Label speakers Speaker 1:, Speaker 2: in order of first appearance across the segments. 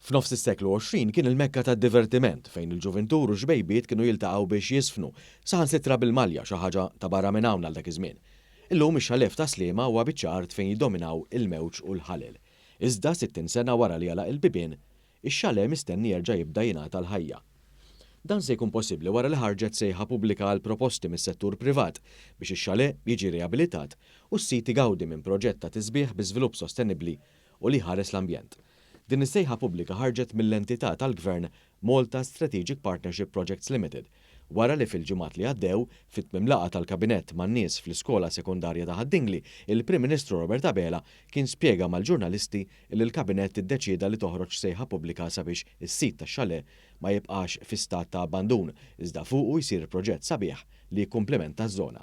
Speaker 1: F'nofs is-seklu 20 kien il-mekka tad-divertiment fejn il-ġuventur u xbejbiet kienu jiltaqgħu biex jisfnu, saħansitra bil-malja xi ħaġa ta' barra minn hawn għal dak iż-żmien. Illum ix-xalef ta' Sliema huwa biċċa art fejn jiddominaw il-mewġ u l-ħalel. Iżda 60 sena wara li jalaq il-bibien, ix-xale mistenni jerġa' jibda jingħata l-ħajja. Dan se jkun possibbli wara li ħarġet sejħa pubblika għal proposti mis-settur privat biex ix-xale jiġi riabilitat u s-sit igawdi minn proġett ta' tisbieħ bi żvilupp sostenibbli u li ħares l-ambjent. Din is-sejħa pubblika ħarġet mill-entità tal-Gvern Malta Strategic Partnership Projects Limited wara li fil-ġimgħat li għaddew fit-tmiem laqgħa tal-kabinett man-nies fl-iskola sekundarja ta' Ħaddingli, il-Prim Ministru Robert Abela kien spjega mal-ġurnalisti li l-kabinett iddeċieda li toħroġ sejħa pubblika sabiex is-sit tax-xale ma jibqax fi stat ta' abbandun iżda fuqu jsir proġett sabiħ li jikkumplementa ż-żona.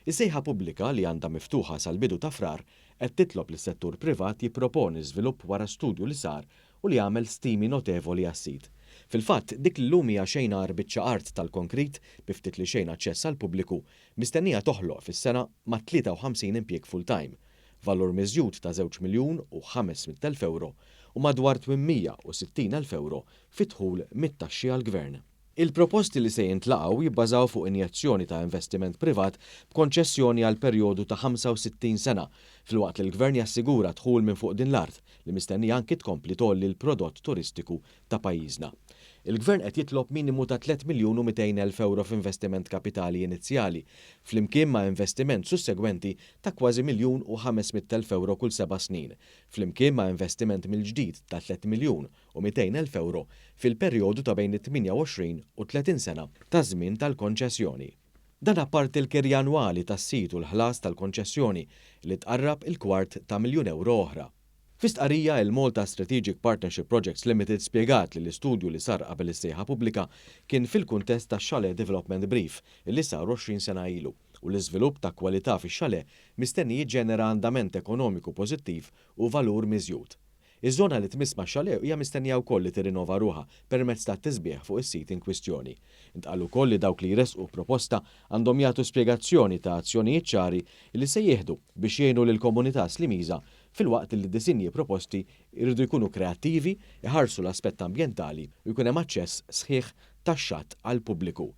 Speaker 1: Is-sejħa pubblika li għandha miftuħa sal-bidu ta' frar qed titlob lis-settur privat jipproponi żvilupp wara studju li sar u li għamel stimi notevoli għas-sit. Fil-fatt, dik l-lum hija xejnar biċċa art tal-konkrit bi ftit li xejn aċċess għall pubbliku mistennija toħloq fis-sena ma' 53 impjieg full-time, valur miżjud ta' 2 miljun u 500,000 euro u madwar 860,000 euro fit-dħul mit-taxxi għall-Gvern. Il-proposti li se jintlaqgħu jibbażaw fuq injezzjoni ta' investiment privat b'konċessjoni għal perjodu ta' 65 sena, filwaqt li l-Gvern jassigura dħul minn fuq din l-art li mistennija anki tkompli tolli l-prodott turistiku ta' pajjiżna. Il-Gvern qed jitlob minimu ta' 3 miljun u 200,000 euro f'investiment kapitali inizjali, flimkien ma' investiment sussegwenti ta' kważi 1,500,000 euro kull 7 snin, flimkien ma' investiment mill-ġdid ta' 3 miljun u 200,000 euro fil-perjodu ta' bejn it-28 u 30 sena ta' żmien tal-konċessjoni. Dan apparti l-kirja annwali tas-sit u l-ħlas tal-konċessjoni li tqarrab il-kwart ta' miljun euro oħra. F'istqarrija il-Malta Strategic Partnership Projects Limited spjegat li l-istudju li sar qabel is-sejħa pubblika kien fil-kuntest tax-Xale Development Brief li sar 20 sena ilu u l-iżvilupp ta' kwalità fix-xale mistenni jiġġenera andament ekonomiku pożittiv u valur miżjud. Iż-żona li tmiss max-xale hija mistennija wkoll li tirrinova ruħha permezz ta' tisbieħ fuq is-sit in kwistjoni. Intqal ukoll li dawk li jresqu proposta għandhom jagħtu spjegazzjoni ta' azzjonijiet ċari li se jieħdu biex jgħinu lill-komunità Slimiża fil-waqt li d-disinji proposti jridu jkunu kreattivi, iħarsu l-aspett ambjentali u jkun hemm aċċess sħiħ tax-xatt għall-pubbliku.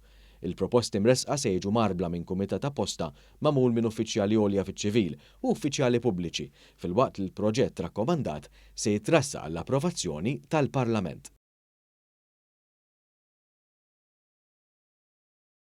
Speaker 1: Il-proposti mresqa se jiġu marbla minn kumitat apposta magħmul minn uffiċjali għolja fiċ-ċivil u uffiċjali pubbliċi, filwaqt li l-proġett rakkomandat se jitrassa għall-approvazzjoni tal-Parlament.